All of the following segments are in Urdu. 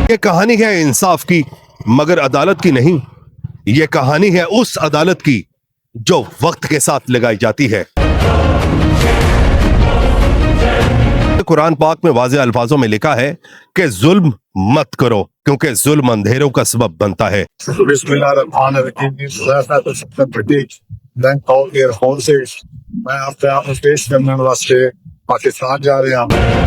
یہ کہانی ہے انصاف کی مگر عدالت کی نہیں. یہ کہانی ہے اس عدالت کی جو وقت کے ساتھ لگائی جاتی ہے. قرآن پاک میں واضح الفاظوں میں لکھا ہے کہ ظلم مت کرو کیونکہ ظلم اندھیروں کا سبب بنتا ہے. بسم اللہ الرحمن الرحیم. بینک کال ایئر فون سے میں آپ کے آپ پیش کرنے واسطے پاکستان جا رہا ہوں.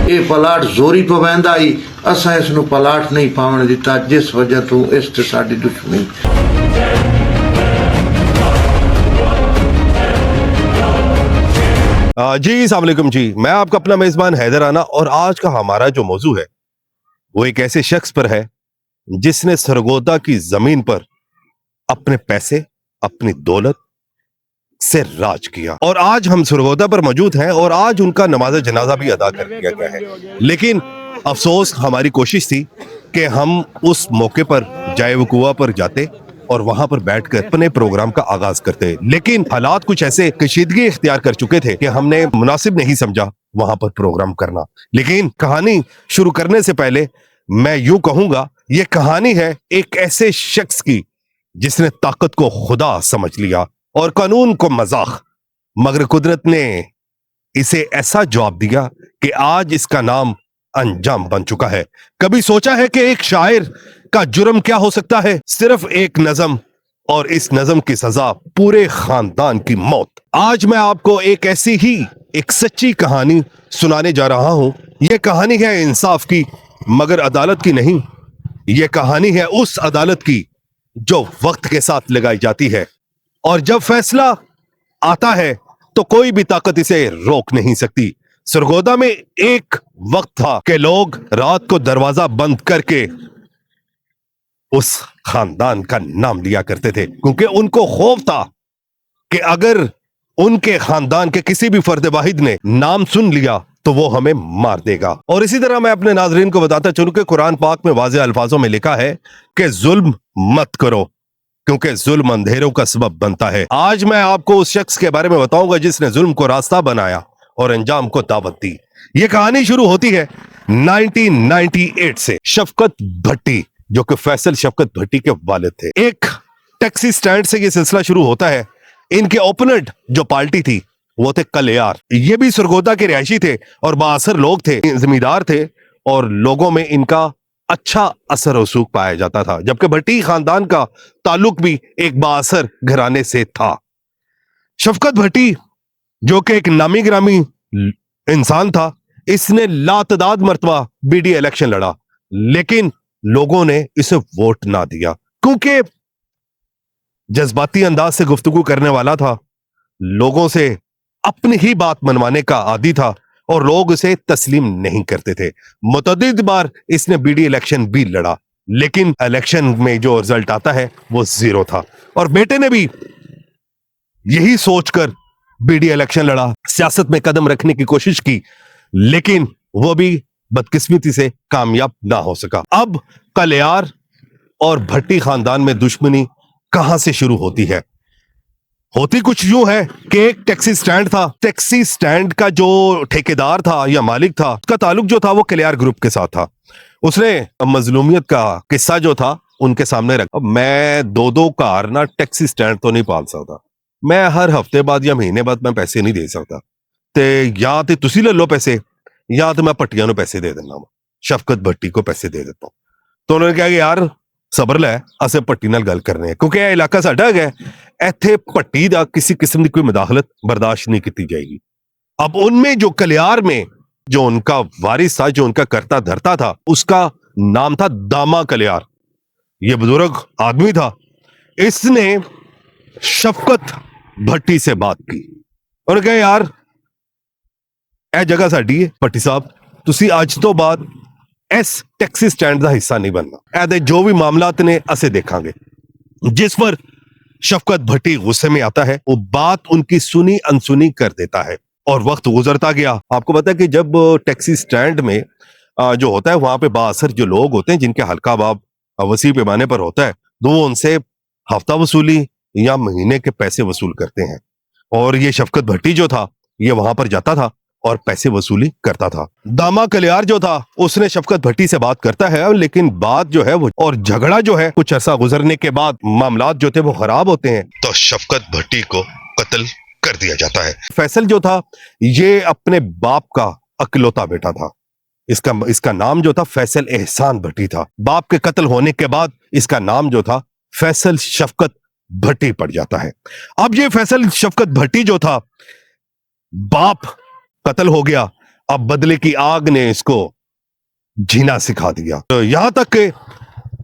یہ پلاٹ زوری پوند آئی اساں اس نو پلاٹ نہیں پاون دیتا جس وجہ تو اس تے ساڈی دشمنی. جی السلام علیکم جی، میں آپ کا اپنا میزبان حیدر رانا، اور آج کا ہمارا جو موضوع ہے وہ ایک ایسے شخص پر ہے جس نے سرگودا کی زمین پر اپنے پیسے اپنی دولت سے راج کیا، اور آج ہم سرگودا پر موجود ہیں اور آج ان کا نماز جنازہ بھی ادا کر دیا گیا ہے. لیکن افسوس ہماری کوشش تھی کہ ہم اس موقع پر جائے وقوع پر جاتے اور وہاں پر بیٹھ کر اپنے پروگرام کا آغاز کرتے، لیکن حالات کچھ ایسے کشیدگی اختیار کر چکے تھے کہ ہم نے مناسب نہیں سمجھا وہاں پر پروگرام کرنا. لیکن کہانی شروع کرنے سے پہلے میں یوں کہوں گا، یہ کہانی ہے ایک ایسے شخص کی جس نے طاقت کو خدا سمجھ لیا اور قانون کو مذاق، مگر قدرت نے اسے ایسا جواب دیا کہ آج اس کا نام انجام بن چکا ہے. کبھی سوچا ہے کہ ایک شاعر کا جرم کیا ہو سکتا ہے؟ صرف ایک نظم، اور اس نظم کی سزا پورے خاندان کی موت. آج میں آپ کو ایک ایسی ہی ایک سچی کہانی سنانے جا رہا ہوں. یہ کہانی ہے انصاف کی مگر عدالت کی نہیں. یہ کہانی ہے اس عدالت کی جو وقت کے ساتھ لگائی جاتی ہے، اور جب فیصلہ آتا ہے تو کوئی بھی طاقت اسے روک نہیں سکتی. سرگودا میں ایک وقت تھا کہ لوگ رات کو دروازہ بند کر کے اس خاندان کا نام لیا کرتے تھے، کیونکہ ان کو خوف تھا کہ اگر ان کے خاندان کے کسی بھی فرد واحد نے نام سن لیا تو وہ ہمیں مار دے گا. اور اسی طرح میں اپنے ناظرین کو بتاتا چلوں کہ قرآن پاک میں واضح الفاظوں میں لکھا ہے کہ ظلم مت کرو کیونکہ ظلم اندھیروں کا سبب بنتا ہے. آج میں آپ کو اس شخص کے بارے میں بتاؤں گا جس نے ظلم کو راستہ بنایا اور انجام کو دعوت دی. یہ کہانی شروع ہوتی ہے 1998 سے. شفقت بھٹی، جو کہ فیصل شفقت بھٹی کے والد تھے، ایک ٹیکسی سٹینڈ سے یہ سلسلہ شروع ہوتا ہے. ان کے اوپوننٹ جو پارٹی تھی وہ تھے کلیار. یہ بھی سرگودا کے رہائشی تھے اور بااثر لوگ تھے، زمیندار تھے، اور لوگوں میں ان کا اچھا اثر و رسوخ پایا جاتا تھا. جبکہ بھٹی خاندان کا تعلق بھی ایک بااثر گھرانے سے تھا. شفقت بھٹی جو کہ ایک نامی گرامی انسان تھا، اس نے لاتعداد مرتبہ بی ڈی الیکشن لڑا، لیکن لوگوں نے اسے ووٹ نہ دیا کیونکہ جذباتی انداز سے گفتگو کرنے والا تھا، لوگوں سے اپنی ہی بات منوانے کا عادی تھا اور لوگ اسے تسلیم نہیں کرتے تھے. متعدد بار اس نے بی ڈی الیکشن بھی لڑا، لیکن الیکشن میں جو رزلٹ آتا ہے وہ زیرو تھا. اور بیٹے نے بھی یہی سوچ کر بی ڈی الیکشن لڑا، سیاست میں قدم رکھنے کی کوشش کی، لیکن وہ بھی بدقسمتی سے کامیاب نہ ہو سکا. اب کلیار اور بھٹی خاندان میں دشمنی کہاں سے شروع ہوتی ہے؟ ہوتی کچھ یوں ہے کہ ایک ٹیکسی سٹینڈ تھا. ٹیکسی سٹینڈ کا جو ٹھیکیدار تھا یا مالک تھا، اس کا تعلق جو تھا وہ کلیار گروپ کے ساتھ تھا. اس نے مظلومیت کا قصہ جو تھا ان کے سامنے رکھا. میں دو کار نہ ٹیکسی سٹینڈ تو نہیں پال سکتا، میں ہر ہفتے بعد یا مہینے بعد میں پیسے نہیں دے سکتا، تے یا تے تسی لے لو پیسے یا تو میں پٹیاں نو پیسے دے دینا، شفقت بھٹی کو پیسے دے دیتا ہوں. تو انہوں نے کہا کہ یار صبر لے، اسے پٹی نال گل کرنے ہیں کیونکہ یہ علاقہ ساڈا ہے، ایتھے پٹی دا کسی قسم کی کوئی مداخلت برداشت نہیں کی جائے گی. اب ان میں جو کلیار میں جو ان کا وارث تھا، جو ان کا کرتا دھرتا تھا، اس کا نام تھا داما کلیار. یہ بزرگ آدمی تھا. اس نے شفقت بھٹی سے بات کی اور کہا یار اے جگہ ساڈی ہے، بھٹی صاحب تسی اج تو بعد اس ٹیکسی سٹینڈ دا حصہ نہیں بننا، اے دے جو بھی معاملات نے اسے دیکھاں گے. جس پر شفقت بھٹی غصے میں آتا ہے، وہ بات ان کی سنی انسنی کر دیتا ہے اور وقت گزرتا گیا. آپ کو پتا ہے کہ جب ٹیکسی سٹینڈ میں جو ہوتا ہے وہاں پہ بااثر جو لوگ ہوتے ہیں جن کے حلقہ باب وسیع پیمانے پر ہوتا ہے، تو وہ ان سے ہفتہ وصولی یا مہینے کے پیسے وصول کرتے ہیں. اور یہ شفقت بھٹی جو تھا یہ وہاں پر جاتا تھا اور پیسے وصولی کرتا تھا. داما کلیار جو تھا اس نے شفقت بھٹی سے بات کرتا ہے, لیکن بات جو ہے وہ اور جھگڑا جو ہے کچھ عرصہ گزرنے کے بعد معاملات جو تھے وہ خراب ہوتے ہیں تو شفقت بھٹی کو قتل کر دیا جاتا ہے. فیصل جو تھا یہ اپنے باپ کا اکلوتا بیٹا تھا. اس کا نام جو تھا فیصل احسان بھٹی تھا. باپ کے قتل ہونے کے بعد اس کا نام جو تھا فیصل شفقت بھٹی پڑ جاتا ہے. اب یہ فیصل شفقت بھٹی جو تھا, باپ قتل ہو گیا, اب بدلے کی آگ نے اس کو جینا سکھا دیا. یہاں تک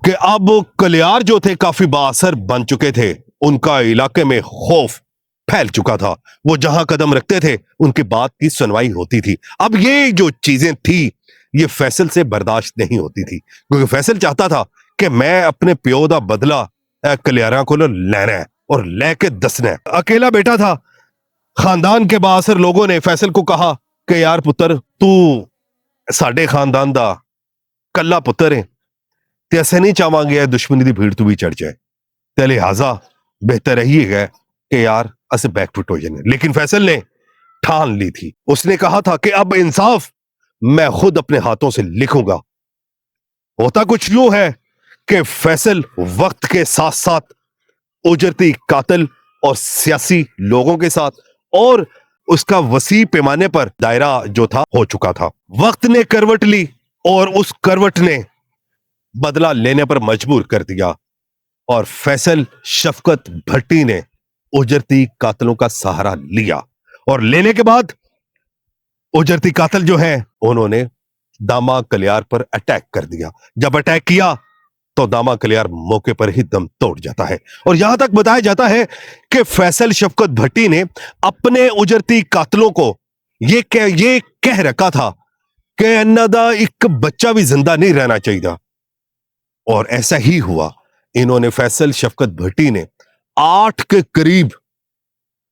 کہ اب کلیار جو تھے کافی بااثر بن چکے تھے, ان کا علاقے میں خوف پھیل چکا تھا. وہ جہاں قدم رکھتے تھے ان کی بات کی سنوائی ہوتی تھی. اب یہ جو چیزیں تھی یہ فیصل سے برداشت نہیں ہوتی تھی, کیونکہ فیصل چاہتا تھا کہ میں اپنے پیو دا بدلہ کلیاراں کو لینا ہے اور لے کے دسنا ہے. اکیلا بیٹا تھا. خاندان کے بااثر لوگوں نے فیصل کو کہا کہ یار پتر تو ساڈے خاندان دا کلا پتر ہے تے اسے نہیں چاہواں گے دشمنی دی بھیڑ تو بھی چڑھ جائے, تے لہٰذا بہتر یہی ہے کہ یار اسے بیک فٹ ہو جانے. لیکن فیصل نے ٹھان لی تھی. اس نے کہا تھا کہ اب انصاف میں خود اپنے ہاتھوں سے لکھوں گا. ہوتا کچھ یوں ہے کہ فیصل وقت کے ساتھ ساتھ اجرتی قاتل اور سیاسی لوگوں کے ساتھ اور اس کا وسیع پیمانے پر دائرہ جو تھا ہو چکا تھا. وقت نے کروٹ لی اور اس کروٹ نے بدلہ لینے پر مجبور کر دیا, اور فیصل شفقت بھٹی نے اجرتی قاتلوں کا سہارا لیا, اور لینے کے بعد اجرتی قاتل جو ہیں انہوں نے داما کلیار پر اٹیک کر دیا. جب اٹیک کیا تو داما کلیار موقع پر ہی دم توڑ جاتا ہے. اور یہاں تک بتایا جاتا ہے کہ فیصل شفقت بھٹی نے اپنے اجرتی قاتلوں کو یہ کہہ رکھا تھا کہ انہاں دا ایک بچہ بھی زندہ نہیں رہنا چاہیے, اور ایسا ہی ہوا. انہوں نے فیصل شفقت بھٹی نے 8 کے قریب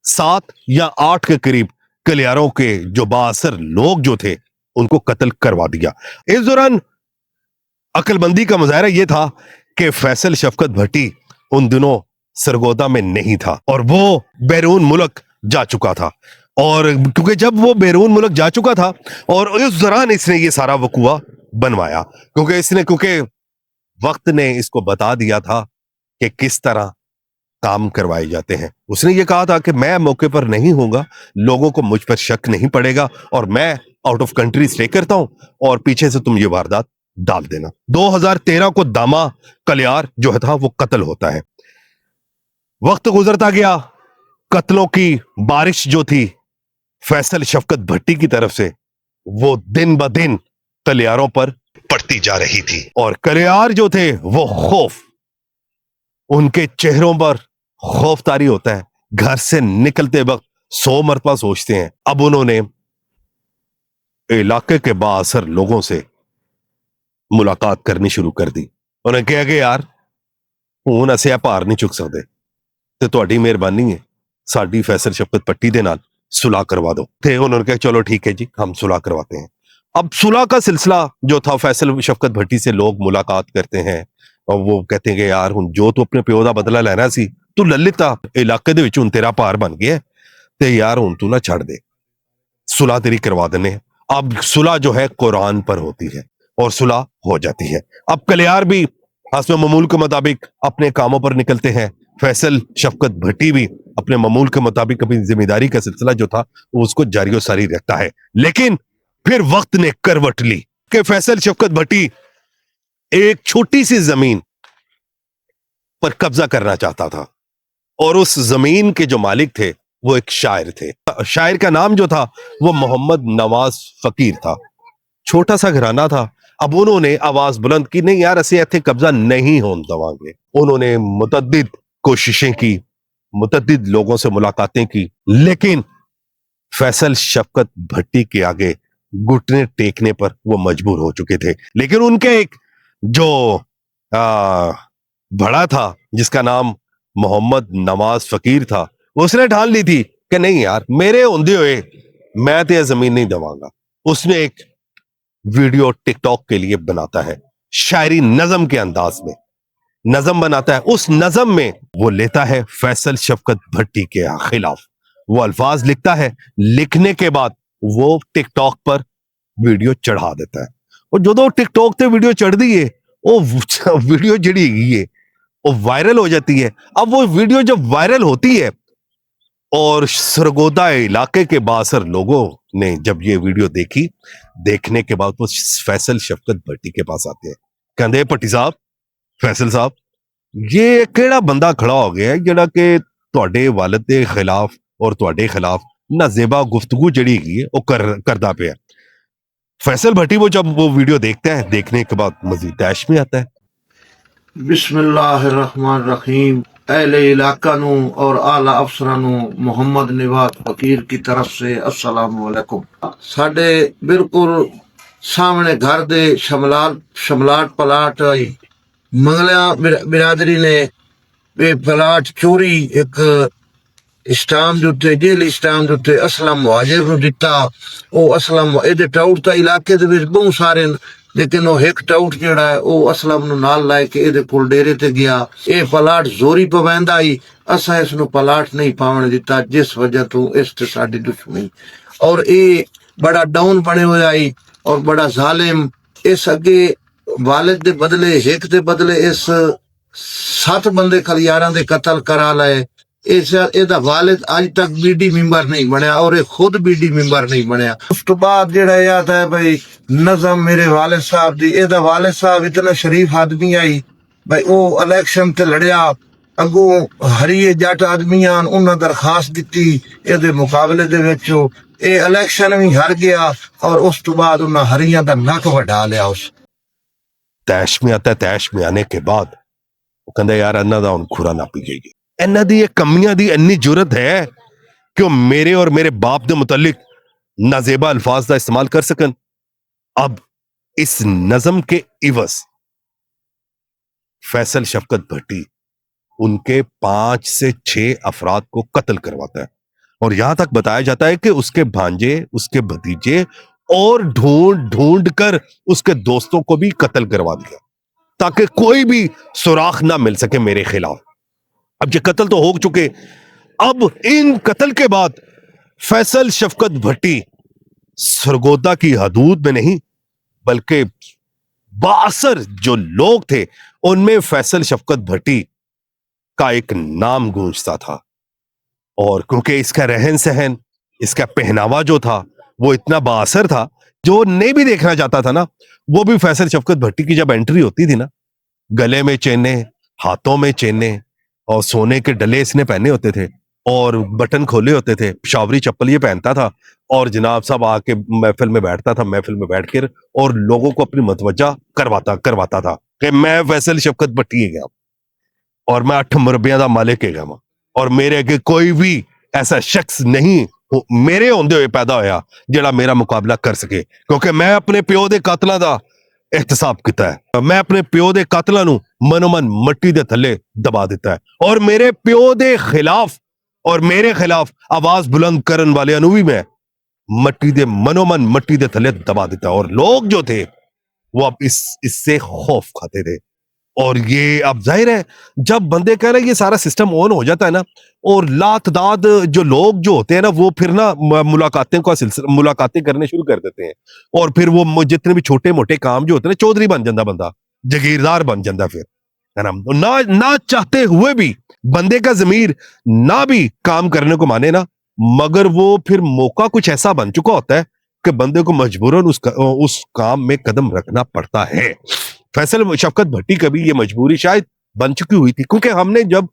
7 یا 8 کے قریب کلیاروں کے جو بااثر لوگ جو تھے ان کو قتل کروا دیا. اس دوران عقل مندی کا مظاہرہ یہ تھا کہ فیصل شفقت بھٹی ان دنوں سرگودا میں نہیں تھا اور وہ بیرون ملک جا چکا تھا. اور کیونکہ جب وہ بیرون ملک جا چکا تھا اور اس دوران اس نے یہ سارا وقوع بنوایا, کیونکہ وقت نے اس کو بتا دیا تھا کہ کس طرح کام کروائے جاتے ہیں. اس نے یہ کہا تھا کہ میں موقع پر نہیں ہوں گا, لوگوں کو مجھ پر شک نہیں پڑے گا, اور میں آؤٹ آف کنٹری اسٹے کرتا ہوں اور پیچھے سے تم یہ واردات ڈال دینا. 2013 کو داما کلیار جو تھا وہ قتل ہوتا ہے. وقت گزرتا گیا, قتلوں کی بارش جو تھی فیصل شفقت بھٹی کی طرف سے وہ دن بدن کلیاروں پر پڑتی جا رہی تھی, اور کلیار جو تھے وہ خوف, ان کے چہروں پر خوف طاری ہوتا ہے. گھر سے نکلتے وقت 100 مرتبہ سوچتے ہیں. اب انہوں نے علاقے کے بااثر لوگوں سے ملاقات کرنی شروع کر دی. انہیں کہا کہ یار ہوں اسے پار نہیں چک سکتے تے تہاڈی مہربانی ہے ساڈی فیصل شفقت بھٹی دے نال صلح کروا دو. تھے انہوں نے کہا چلو ٹھیک ہے جی ہم صلح کرواتے ہیں. اب صلح کا سلسلہ جو تھا فیصل شفقت بھٹی سے لوگ ملاقات کرتے ہیں اور وہ کہتے ہیں کہ یار ہن جو تو اپنے پیو دا بدلہ لینا سی تو لے لیتا, علاقے دے وچ ہن تیرا پار بن گیا تے یار ہن تو نہ چھڑ دے, صلح تیری کروا دنے. اب صلح جو ہے قرآن پر ہوتی ہے اور صلح ہو جاتی ہے. اب کلیار بھی حسب معمول کے مطابق اپنے کاموں پر نکلتے ہیں. فیصل شفقت بھٹی بھی اپنے معمول کے مطابق اپنی ذمہ داری کا سلسلہ جو تھا وہ اس کو جاری و ساری رکھتا ہے. لیکن پھر وقت نے کروٹ لی کہ فیصل شفقت بھٹی ایک چھوٹی سی زمین پر قبضہ کرنا چاہتا تھا, اور اس زمین کے جو مالک تھے وہ ایک شاعر تھے. شاعر کا نام جو تھا وہ محمد نواز فقیر تھا. چھوٹا سا گھرانہ تھا. اب انہوں نے آواز بلند کی نہیں یار اسے ایتھے قبضہ نہیں ہون دواں گے. انہوں نے متعدد کوششیں کی, متعدد لوگوں سے ملاقاتیں کی, لیکن فیصل شفقت بھٹی کے آگے گھٹنے ٹیکنے پر وہ مجبور ہو چکے تھے. لیکن ان کے ایک جو بڑا تھا جس کا نام محمد نواز فقیر تھا, اس نے ٹھان لی تھی کہ نہیں یار میرے ہوندے ہوئے میں تے زمین نہیں دواں گا. اس نے ایک ویڈیو ٹک ٹاک کے لیے بناتا ہے, شاعری نظم کے انداز میں نظم بناتا ہے. اس نظم میں وہ لیتا ہے فیصل شفقت بھٹی کے خلاف, وہ الفاظ لکھتا ہے. لکھنے کے بعد وہ ٹک ٹاک پر ویڈیو چڑھا دیتا ہے اور جدو ٹک ٹاک تے ویڈیو چڑھ دی ہے وہ ویڈیو جڑی گئی ہے وہ وائرل ہو جاتی ہے. اب وہ ویڈیو جب وائرل ہوتی ہے اور سرگودا علاقے کے بااثر لوگوں نے جب یہ ویڈیو دیکھی, دیکھنے کے بعد وہ فیصل شفقت بھٹی کے پاس آتے ہیں. کہندے پٹی صاحب, فیصل صاحب, یہ کیڑا بندہ کھڑا ہو گیا ہے جڑا کہ تواڈے والد دے خلاف اور تواڈے خلاف نازیبا گفتگو جڑی گئی ہے وہ کردا پیا. فیصل بھٹی وہ جب وہ ویڈیو دیکھتا ہے, دیکھنے کے بعد مزید تیش میں آتا ہے. بسم اللہ الرحمن الرحیم. اہل علاقہ نو اور اعلیٰ افسران نو محمد نواز فقیر کی طرف سے السلام علیکم. ساڈے بالکل سامنے گھر دے شملاٹ پلاٹ آئی منگلیاں برادری نے یہ پلاٹ چوری ایک اسٹام جو جیل اسٹام جو اسلم مہاجر نو دتا. او اسلم اے ٹاؤٹ تا علاقے دے وچ بہت سارے لیکن وہ ایک ٹاؤٹ جڑا ہے وہ اسلم نو نال لائے کے اے کول ڈیرے تے گیا. اے پلاٹ زوری پویندا آئی, اساں اس نو پلاٹ نہیں پاون دتا جس وجہ تو اس تے ساڈی دشمنی. اور اے بڑا ڈاؤن بنے ہوئے آئی اور بڑا ظالم. اس اگے والد دے بدلے ایک دے بدلے اس 7 بندے خلیاراں دے قتل کرا لائے. دا والد اج تک بی ڈی ممبر نہیں بنیا اور خود بی ڈی ممبر نہیں بنیا. اس تو بعد جڑا یاد ہے بھائی نظم میرے والد صاحب دی, اے دا والد صاحب اتنا شریف آدمی آئی بھائی او الیکشن تے لڑیا, اگوں ہری جٹ آدمیاں انہاں درخواست دیتی اے دے مقابلے دے وچ اے الیکشن بھی ہار گیا اور اس تو بعد انہاں ہریاں دا نک وڈا لیا. اس تیش میں آتا ہے. تیش میں آنے کے بعد وہ کہندا یار انہاں دا ہن کھرا ناپی گئی ہے. انہاں دی یہ کمیاں دی انی جرت ہے کہ وہ میرے اور میرے باپ دے متعلق نازیبا الفاظ دا استعمال کر سکن. اب اس نظم کے عوض فیصل شفقت بھٹی ان کے 5 سے 6 افراد کو قتل کرواتا ہے اور یہاں تک بتایا جاتا ہے کہ اس کے بھانجے, اس کے بھتیجے اور ڈھونڈ کر اس کے دوستوں کو بھی قتل کروا دیا تاکہ کوئی بھی سراغ نہ مل سکے میرے خلاف. اب یہ قتل تو ہو چکے. اب ان قتل کے بعد فیصل شفقت بھٹی سرگودا کی حدود میں نہیں بلکہ بااثر جو لوگ تھے ان میں فیصل شفقت بھٹی کا ایک نام گونجتا تھا. اور کیونکہ اس کا رہن سہن, اس کا پہناوا جو تھا وہ اتنا بااثر تھا, جو نہیں بھی دیکھنا چاہتا تھا نا وہ بھی فیصل شفقت بھٹی کی جب انٹری ہوتی تھی نا, گلے میں چینے, ہاتھوں میں چینے اور سونے کے ڈلے اس نے پہنے ہوتے تھے اور بٹن کھولے ہوتے تھے, پشاوری چپل یہ پہنتا تھا اور جناب صاحب آ کے محفل میں بیٹھتا تھا, محفل میں بیٹھ کر اور لوگوں کو اپنی متوجہ کرواتا تھا کہ میں فیصل شفقت بھٹی گیا اور میں 8 مربیاں دا مالک ہے گا اور میرے اگے کوئی بھی ایسا شخص نہیں میرے ہوندے ہوئے پیدا ہویا جڑا میرا مقابلہ کر سکے, کیونکہ میں اپنے پیو دے قاتلاں دا احتساب کیتا ہے. میں اپنے پیو دے قاتلاں نو منو من مٹی دے تھلے دبا دیتا ہے اور میرے پیو دے خلاف اور میرے خلاف آواز بلند کرن والے نو بھی میں منو من مٹی دے تھلے دبا دیتا ہے. اور لوگ جو تھے وہ اب اس سے خوف کھاتے تھے. اور یہ اب ظاہر ہے جب بندے کہہ رہے ہیں یہ سارا سسٹم آن ہو جاتا ہے نا اور لاتعداد جو لوگ جو ہوتے ہیں نا وہ پھر نا ملاقاتیں کرنے شروع کر دیتے ہیں اور پھر وہ جتنے بھی چھوٹے موٹے کام جو ہوتے ہیں نا, چودھری بن جاتا بندہ, جگیردار بن جاتا پھر ہے نا. نہ چاہتے ہوئے بھی بندے کا ضمیر نہ بھی کام کرنے کو مانے نا, مگر وہ پھر موقع کچھ ایسا بن چکا ہوتا ہے کہ بندے کو مجبوراً اس کام میں قدم رکھنا پڑتا ہے. فیصل شفقت بھٹی کا بھی یہ مجبوری شاید بن چکی ہوئی تھی, کیونکہ ہم نے جب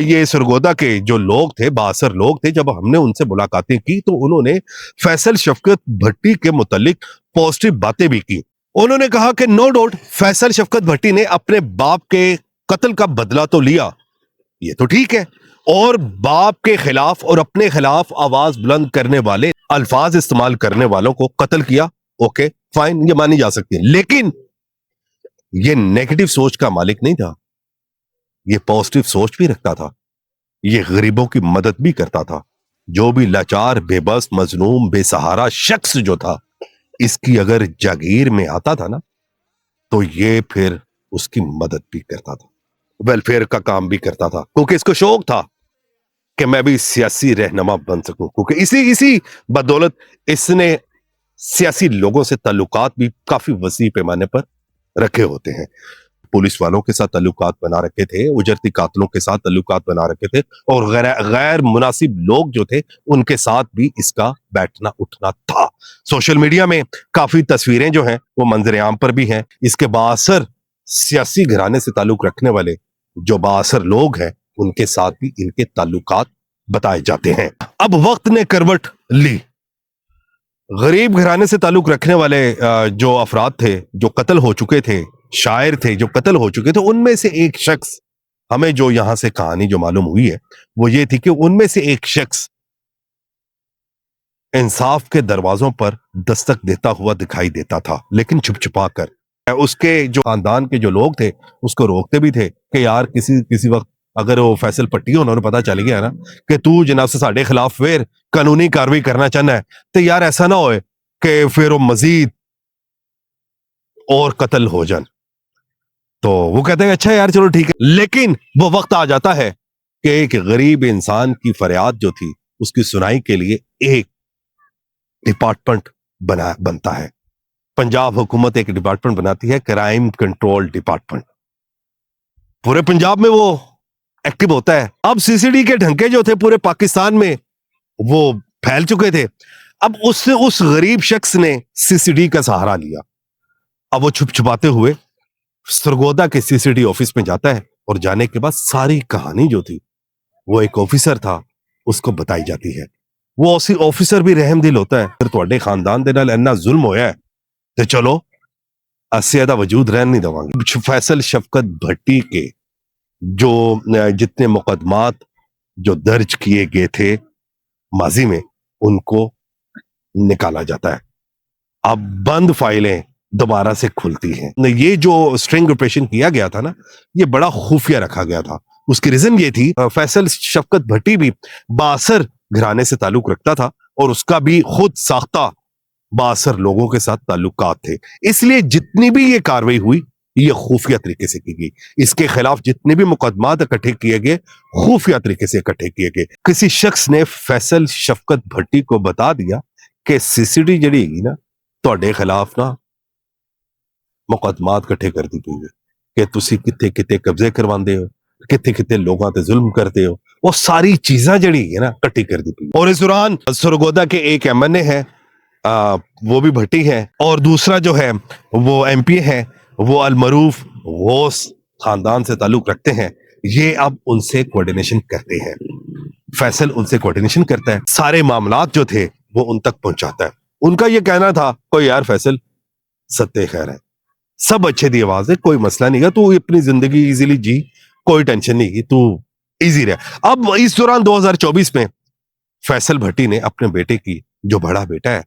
یہ سرگودا کے جو لوگ تھے, بااثر لوگ تھے, جب ہم نے ان سے ملاقاتیں کی تو انہوں نے فیصل شفقت بھٹی کے متعلق پازیٹیو باتیں بھی کی. انہوں نے کہا کہ نو ڈاؤٹ فیصل شفقت بھٹی نے اپنے باپ کے قتل کا بدلہ تو لیا, یہ تو ٹھیک ہے, اور باپ کے خلاف اور اپنے خلاف آواز بلند کرنے والے, الفاظ استعمال کرنے والوں کو قتل کیا, اوکے فائن, یہ مانی جا سکتی ہے. لیکن یہ نیگیٹو سوچ کا مالک نہیں تھا, یہ پازیٹیو سوچ بھی رکھتا تھا, یہ غریبوں کی مدد بھی کرتا تھا. جو بھی لاچار, بے بس, مظلوم, بے سہارا شخص جو تھا اس کی اگر جاگیر میں آتا تھا نا تو یہ پھر اس کی مدد بھی کرتا تھا, ویلفیئر کا کام بھی کرتا تھا, کیونکہ اس کو شوق تھا کہ میں بھی سیاسی رہنما بن سکوں, کیونکہ اسی بدولت اس نے سیاسی لوگوں سے تعلقات بھی کافی وسیع پیمانے پر رکھے ہوتے ہیں. پولیس والوں کے ساتھ تعلقات بنا رکھے تھے, اجرتی قاتلوں کے ساتھ تعلقات بنا رکھے تھے, اور غیر مناسب لوگ جو تھے ان کے ساتھ بھی اس کا بیٹھنا اٹھنا تھا. سوشل میڈیا میں کافی تصویریں جو ہیں وہ منظر عام پر بھی ہیں. اس کے بااثر سیاسی گھرانے سے تعلق رکھنے والے جو بااثر لوگ ہیں ان کے ساتھ بھی ان کے تعلقات بتائے جاتے ہیں. اب وقت نے کروٹ لی. غریب گھرانے سے تعلق رکھنے والے جو افراد تھے جو قتل ہو چکے تھے, شاعر تھے جو قتل ہو چکے تھے, ان میں سے ایک شخص, ہمیں جو یہاں سے کہانی جو معلوم ہوئی ہے وہ یہ تھی کہ ان میں سے ایک شخص انصاف کے دروازوں پر دستک دیتا ہوا دکھائی دیتا تھا, لیکن چھپ چھپا کر. اس کے جو خاندان کے جو لوگ تھے اس کو روکتے بھی تھے کہ یار کسی وقت اگر وہ فیصل پٹی انہوں نے پتا چل گیا نا کہ تو جناب سے ساڈے خلاف پھر قانونی کاروائی کرنا چاہنا ہے تو یار ایسا نہ ہوئے کہ پھر وہ مزید اور قتل ہو جان. تو وہ کہتے ہیں اچھا یار چلو ٹھیک ہے. لیکن وہ وقت آ جاتا ہے کہ ایک غریب انسان کی فریاد جو تھی اس کی سنائی کے لیے ایک ڈپارٹمنٹ بنتا ہے. پنجاب حکومت ایک ڈپارٹمنٹ بناتی ہے, کرائم کنٹرول ڈپارٹمنٹ. پورے پنجاب میں وہ ایکٹیو ہوتا ہے. اب سی سی ڈی کے ڈھنکے جو تھے پورے پاکستان میں وہ پھیل چکے تھے. اب اس غریب شخص نے سی سی ڈی کا سہارا لیا. اب وہ چھپ چھپاتے ہوئے سرگودا کے سی سی ڈی آفس میں جاتا ہے, اور جانے کے بعد ساری کہانی جو تھی وہ ایک آفیسر تھا اس کو بتائی جاتی ہے. وہ آفیسر بھی رحم دل ہوتا ہے. پھر تواڈے خاندان دے نال اتنا ظلم ہویا ہے تو چلو اسیدہ وجود رہن نہیں دواں گے. فیصل شفقت بھٹی کے جو جتنے مقدمات جو درج کیے گئے تھے ماضی میں ان کو نکالا جاتا ہے. اب بند فائلیں دوبارہ سے کھلتی ہیں. یہ جو سٹرنگ آپریشن کیا گیا تھا نا یہ بڑا خفیہ رکھا گیا تھا. اس کی ریزن یہ تھی فیصل شفقت بھٹی بھی بااثر گھرانے سے تعلق رکھتا تھا اور اس کا بھی خود ساختہ بااثر لوگوں کے ساتھ تعلقات تھے. اس لیے جتنی بھی یہ کاروائی ہوئی یہ خفیہ طریقے سے کی گئی. اس کے خلاف جتنے بھی مقدمات اکٹھے کیے گئے خفیہ طریقے سے اکٹھے کیے گئے. کسی شخص نے فیصل شفقت بھٹی کو بتا دیا کہ سی سی ڈی جڑی گی نا تواڈے خلاف نا مقدمات کٹھے کر دی گئی کہ تسی کتے کتے قبضے کرواندے ہو, کتے کتے لوگاں تے ظلم کرتے ہو. وہ ساری چیزاں جڑی ہے نا کٹھی کر دی گئی. اور اس دوران سرگودا کے ایک ایم این اے ہے وہ بھی بھٹی ہے, اور دوسرا جو ہے وہ ایم پی ہے وہ المعروف غوث خاندان سے تعلق رکھتے ہیں. یہ اب ان سے کوارڈینیشن کرتے ہیں. فیصل ان سے کوارڈینیشن کرتا ہے, سارے معاملات جو تھے وہ ان تک پہنچاتا ہے. ان کا یہ کہنا تھا کوئی یار فیصل ستے خیر ہے, سب اچھے دی آواز ہے, کوئی مسئلہ نہیں گا, تو اپنی زندگی ایزیلی جی, کوئی ٹینشن نہیں گی, تو ایزی رہے. اب اس دوران 2024 میں فیصل بھٹی نے اپنے بیٹے کی جو بڑا بیٹا ہے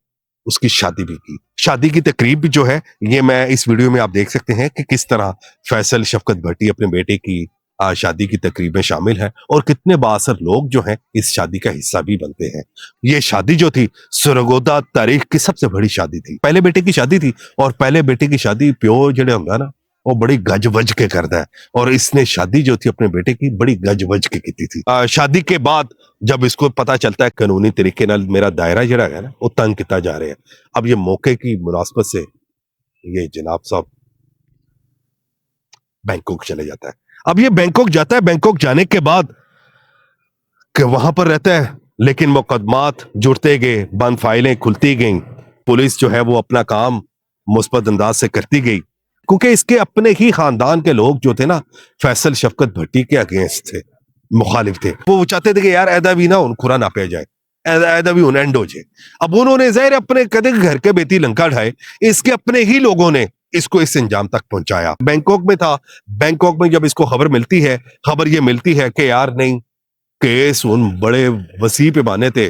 اس کی شادی بھی کی. شادی کی تقریب بھی جو ہے یہ میں اس ویڈیو میں آپ دیکھ سکتے ہیں کہ کس طرح فیصل شفقت بھٹی اپنے بیٹے کی شادی کی تقریب میں شامل ہے, اور کتنے بااثر لوگ جو ہیں اس شادی کا حصہ بھی بنتے ہیں. یہ شادی جو تھی سرگودا تاریخ کی سب سے بڑی شادی تھی. پہلے بیٹے کی شادی تھی, اور پہلے بیٹے کی شادی پیو جڑے ہوندا نا وہ بڑی گج وج کے کرتا ہے, اور اس نے شادی جو تھی اپنے بیٹے کی بڑی گج وج کے کی تھی. شادی کے بعد جب اس کو پتا چلتا ہے قانونی طریقے نال میرا دائرہ جڑا ہے نا وہ تنگ کیتا جا رہا ہے, اب یہ موقع کی مناسبت سے یہ جناب صاحب بینکاک چلے جاتا ہے. اب یہ بینکاک جاتا ہے, بینکاک جانے کے بعد کہ وہاں پر رہتا ہے, لیکن مقدمات جڑتے گئے, بند فائلیں کھلتی گئیں, پولیس جو ہے وہ اپنا کام مثبت انداز سے کرتی گئی, کیونکہ اس کے اپنے ہی خاندان کے لوگ جو تھے نا فیصل شفقت بھٹی کے اگینسٹ تھے, مخالف تھے. وہ چاہتے تھے کہ یار ایدا بھی نہ ان کھرا نہ پہ جائے, ایدا بھی ان اینڈ ہو جائے. اب انہوں نے ظاہر اپنے کدے گھر کے بیتی لنکا ڈھائے, اس کے اپنے ہی لوگوں نے اس کو اس انجام تک پہنچایا. بینکاک میں تھا, بینکاک میں جب اس کو خبر ملتی ہے, خبر یہ ملتی ہے کہ یار نہیں کیس ان بڑے وسیع پیمانے تے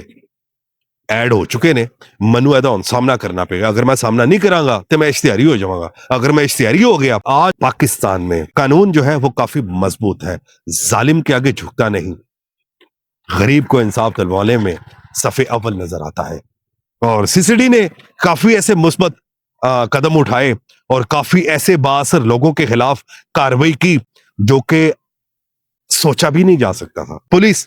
ایڈ ہو چکے نے, منو ایدا ہن سامنا کرنا پے گا. اگر میں سامنا نہیں کراں گا تو میں اشتہاری ہو جاواں گا. اگر میں اشتہاری ہو گیا, آج پاکستان میں قانون جو ہے وہ کافی مضبوط ہے, ظالم کے آگے جھکتا نہیں, غریب کو انصاف دلوانے میں صف اول نظر آتا ہے. اور سی سی ڈی نے کافی ایسے مثبت قدم اٹھائے اور کافی ایسے بااثر لوگوں کے خلاف کاروائی کی جو کہ سوچا بھی نہیں جا سکتا تھا. پولیس